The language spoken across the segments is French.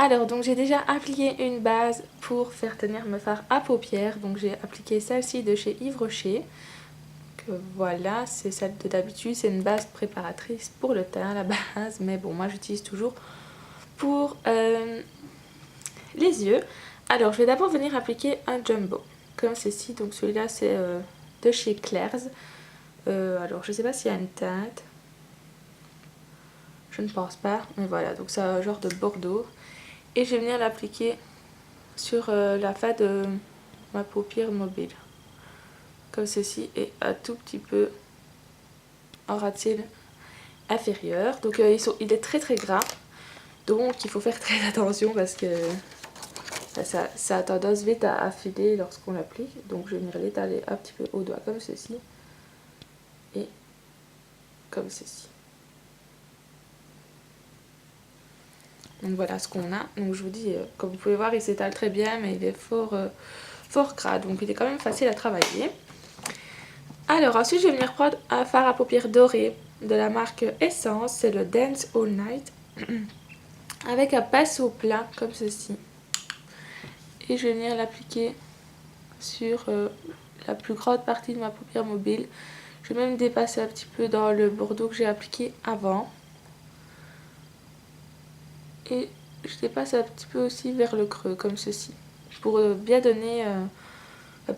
Alors, donc j'ai déjà appliqué une base pour faire tenir mes fards à paupières. Donc j'ai appliqué celle-ci de chez Yves Rocher. Voilà, c'est celle de d'habitude. C'est une base préparatrice pour le teint à la base. Mais bon, moi j'utilise toujours pour les yeux. Alors, je vais d'abord venir appliquer un jumbo. Comme ceci. Donc celui-là, c'est de chez Claire's. Alors, je sais pas s'il y a une teinte. Je ne pense pas. Mais voilà, donc c'est un genre de bordeaux. Et je vais venir l'appliquer sur la face de ma paupière mobile. Comme ceci. Et un tout petit peu en ras de cils inférieur. Donc il est très très gras. Donc il faut faire très attention parce que ça a tendance vite à affiler lorsqu'on l'applique. Donc je vais venir l'étaler un petit peu au doigt comme ceci. Et comme ceci. Donc voilà ce qu'on a. Donc je vous dis, comme vous pouvez voir, il s'étale très bien, mais il est fort gras. Donc il est quand même facile à travailler. Alors ensuite je vais venir prendre un fard à paupières doré de la marque Essence. C'est le Dance All Night. Avec un pinceau plat comme ceci. Et je vais venir l'appliquer sur la plus grande partie de ma paupière mobile. Je vais même dépasser un petit peu dans le bordeaux que j'ai appliqué avant. Et je dépasse un petit peu aussi vers le creux comme ceci. Pour bien donner,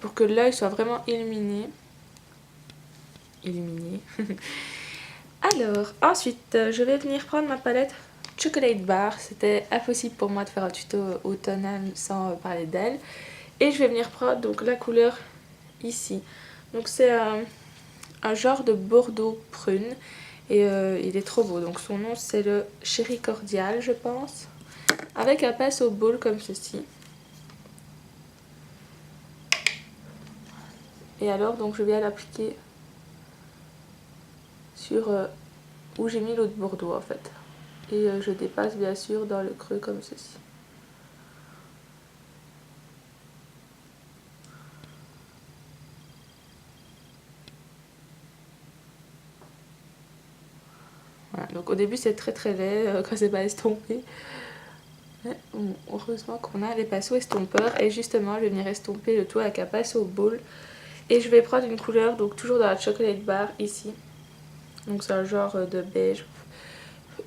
pour que l'œil soit vraiment illuminé. Alors, ensuite, je vais venir prendre ma palette Chocolate Bar. C'était impossible pour moi de faire un tuto automnal sans parler d'elle. Et je vais venir prendre donc la couleur ici. Donc c'est un genre de bordeaux prune. Et il est trop beau. Donc son nom c'est le Chéri Cordial je pense. Avec un pinceau ball comme ceci. Et alors donc je viens l'appliquer sur où j'ai mis l'autre bordeaux en fait. Et je dépasse bien sûr dans le creux comme ceci. Voilà, donc au début c'est très très laid quand c'est pas estompé. Mais bon, heureusement qu'on a les pinceaux estompeurs. Et justement je vais venir estomper le tout avec un pinceau ball. Et je vais prendre une couleur, donc toujours dans la Chocolate Bar ici. Donc c'est un genre de beige.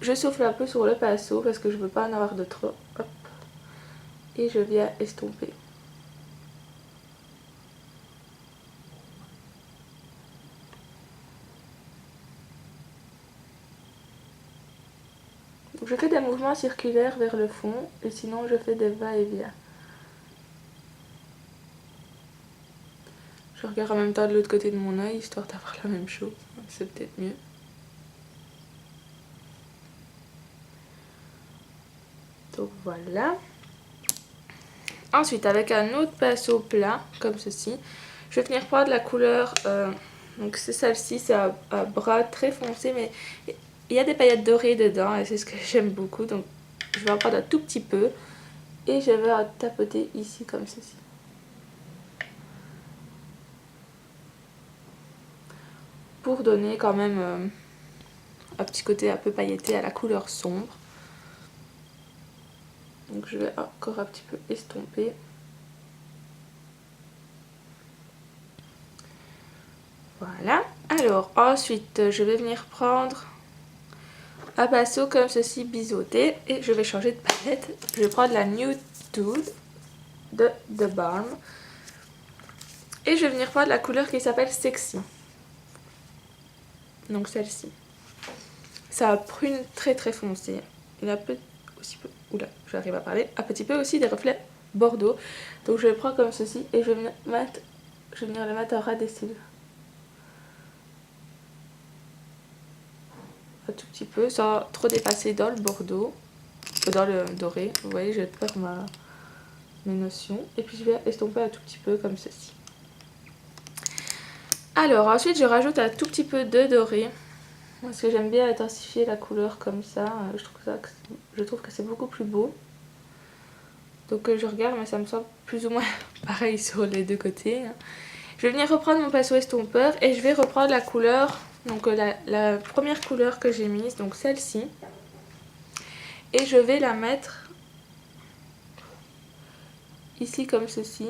Je souffle un peu sur le pinceau parce que je veux pas en avoir de trop. Hop. Et je viens estomper. Donc je fais des mouvements circulaires vers le fond et sinon je fais des va-et-vient. Je regarde en même temps de l'autre côté de mon œil histoire d'avoir la même chose. C'est peut-être mieux. Donc voilà. Ensuite avec un autre pinceau plat comme ceci, je vais venir prendre la couleur, donc c'est celle-ci, c'est un brun très foncé mais il y a des paillettes dorées dedans et c'est ce que j'aime beaucoup. Donc je vais en prendre un tout petit peu et je vais en tapoter ici comme ceci. Pour donner quand même un petit côté un peu pailleté à la couleur sombre. Donc je vais encore un petit peu estomper. Voilà. Alors ensuite je vais venir prendre un pinceau comme ceci biseauté et je vais changer de palette. Je vais prendre la Nude de The Balm. Et je vais venir prendre la couleur qui s'appelle Sexy. Donc celle-ci. Ça a prune très très foncé. Il a aussi peu, oula, j'arrive à parler, un petit peu aussi des reflets bordeaux. Donc je le prends comme ceci et je vais venir le mettre en ras des cils. Un tout petit peu, sans trop dépasser dans le bordeaux, dans le doré. Vous voyez, je perds mes notions. Et puis je vais estomper un tout petit peu comme ceci. Alors ensuite je rajoute un tout petit peu de doré. Parce que j'aime bien intensifier la couleur comme ça. Je trouve que c'est beaucoup plus beau. Donc je regarde mais ça me semble plus ou moins pareil sur les deux côtés. Je vais venir reprendre mon pinceau estompeur et je vais reprendre la couleur, donc la première couleur que j'ai mise, donc celle-ci. Et je vais la mettre ici comme ceci.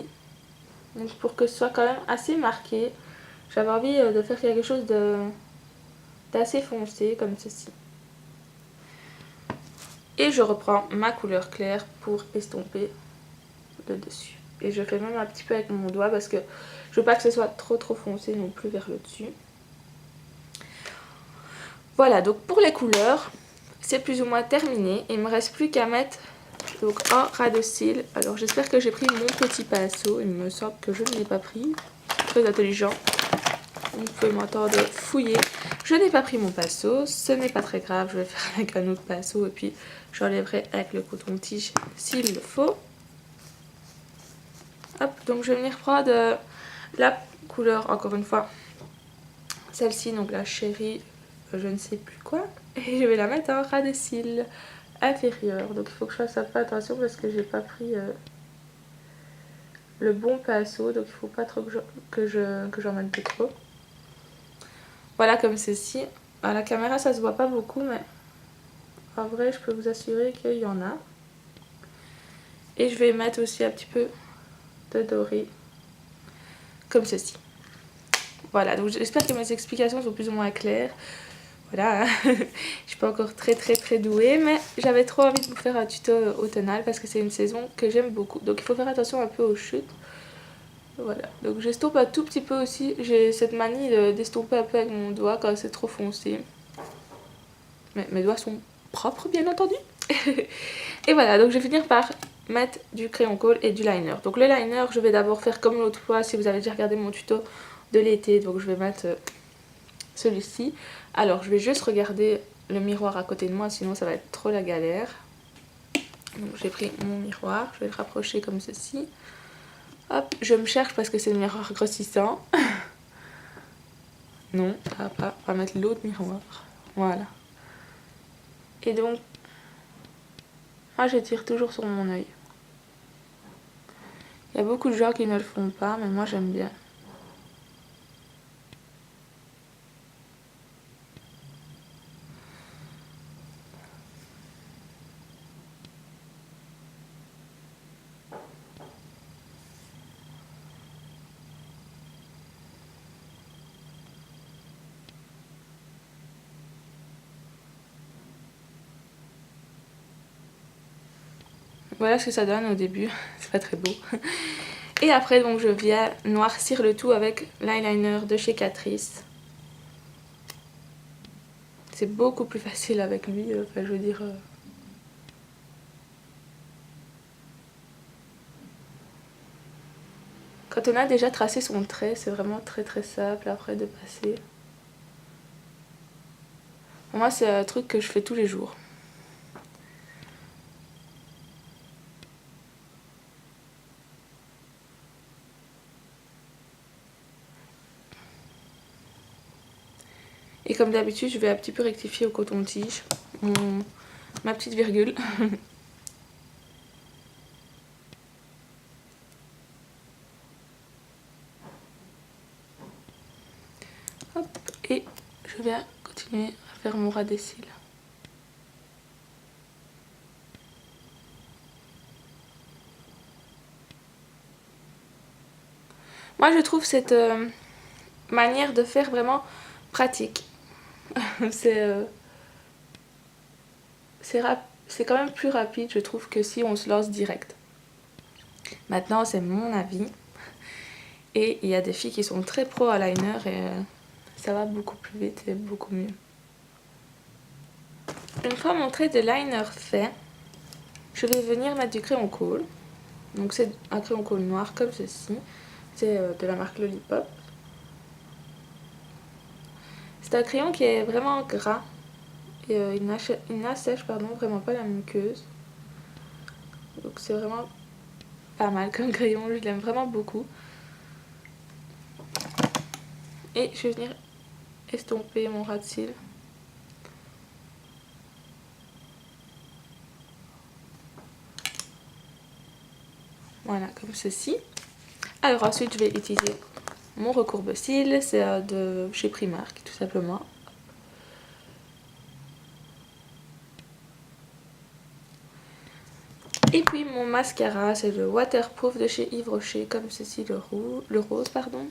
Donc pour que ce soit quand même assez marqué. J'avais envie de faire quelque chose d'assez foncé comme ceci. Et je reprends ma couleur claire pour estomper le dessus. Et je fais même un petit peu avec mon doigt parce que je veux pas que ce soit trop foncé non plus vers le dessus. Voilà, donc pour les couleurs, c'est plus ou moins terminé. Il me reste plus qu'à mettre donc un ras de cils. Alors j'espère que j'ai pris mon petit pinceau. Il me semble que je ne l'ai pas pris. Très intelligent. Vous pouvez m'entendre fouiller. Je n'ai pas pris mon pinceau, ce n'est pas très grave, je vais faire avec un autre pinceau et puis j'enlèverai avec le coton-tige s'il le faut. Hop, donc je vais venir prendre la couleur, encore une fois, celle-ci, donc la chérie, je ne sais plus quoi, et je vais la mettre en ras de cils inférieur. Donc il faut que je fasse un peu attention parce que j'ai pas pris le bon pinceau, donc il faut pas trop que j'en mette plus trop. Voilà, comme ceci. À la caméra ça se voit pas beaucoup, mais en vrai je peux vous assurer qu'il y en a. Et je vais mettre aussi un petit peu de doré comme ceci. Voilà, donc j'espère que mes explications sont plus ou moins claires. Voilà, je suis pas encore très douée, mais j'avais trop envie de vous faire un tuto automnal parce que c'est une saison que j'aime beaucoup. Donc il faut faire attention un peu aux chutes. Voilà, donc j'estompe un tout petit peu aussi. J'ai cette manie d'estomper un peu avec mon doigt quand c'est trop foncé. Mais mes doigts sont propres, bien entendu. Et voilà, donc je vais finir par mettre du crayon colle et du liner. Donc le liner, je vais d'abord faire comme l'autre fois, si vous avez déjà regardé mon tuto de l'été. Donc je vais mettre celui-ci. Alors je vais juste regarder le miroir à côté de moi, sinon ça va être trop la galère. Donc j'ai pris mon miroir, je vais le rapprocher comme ceci. Hop, je me cherche parce que c'est le miroir grossissant. Non, ça va pas. On va mettre l'autre miroir. Voilà. Et donc, moi je tire toujours sur mon œil. Il y a beaucoup de gens qui ne le font pas, mais moi j'aime bien. Voilà ce que ça donne au début, c'est pas très beau. Et après donc je viens noircir le tout avec l'eyeliner de chez Catrice. C'est beaucoup plus facile avec lui, enfin je veux dire... Quand on a déjà tracé son trait, c'est vraiment très simple après de passer. Moi c'est un truc que je fais tous les jours. Et comme d'habitude, je vais un petit peu rectifier au coton-tige ma petite virgule. Hop, et je vais continuer à faire mon ras des cils. Moi, je trouve cette manière de faire vraiment pratique. c'est quand même plus rapide, je trouve, que si on se lance direct. Maintenant, c'est mon avis. Et il y a des filles qui sont très pro à liner et ça va beaucoup plus vite et beaucoup mieux. Une fois mon trait de liner fait, je vais venir mettre du crayon colle. Donc c'est un crayon colle noir comme ceci. C'est de la marque Lollipop. C'est un crayon qui est vraiment gras. Et il n'assèche vraiment pas la muqueuse. Donc c'est vraiment pas mal comme crayon, je l'aime vraiment beaucoup. Et je vais venir estomper mon ras de cils. Voilà, comme ceci. Alors ensuite, je vais utiliser mon recourbe-cils, c'est de chez Primark, tout simplement. Et puis mon mascara, c'est le Waterproof de chez Yves Rocher, comme ceci, le rose, pardon.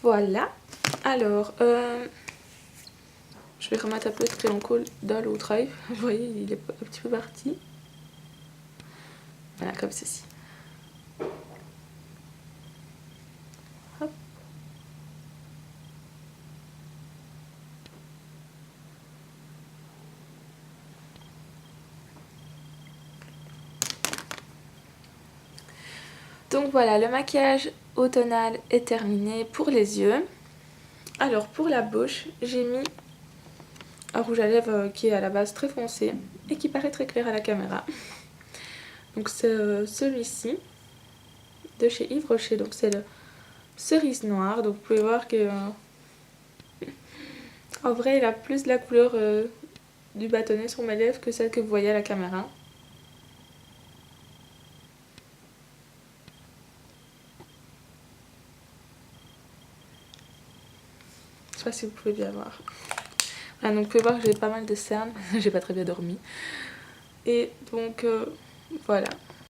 Voilà. Alors, je vais remettre un peu de crayon colle dans l'autre œil. Vous voyez, il est un petit peu parti. Voilà, comme ceci. Hop. Donc voilà, le maquillage automnal est terminé pour les yeux. Alors pour la bouche, j'ai mis un rouge à lèvres qui est à la base très foncé et qui paraît très clair à la caméra. Donc c'est celui-ci de chez Yves Rocher, donc c'est le cerise noire. Donc vous pouvez voir que en vrai il a plus la couleur du bâtonnet sur mes lèvres que celle que vous voyez à la caméra. Je sais pas si vous pouvez bien voir. Voilà, donc vous pouvez voir que j'ai pas mal de cernes, j'ai pas très bien dormi. Et donc voilà,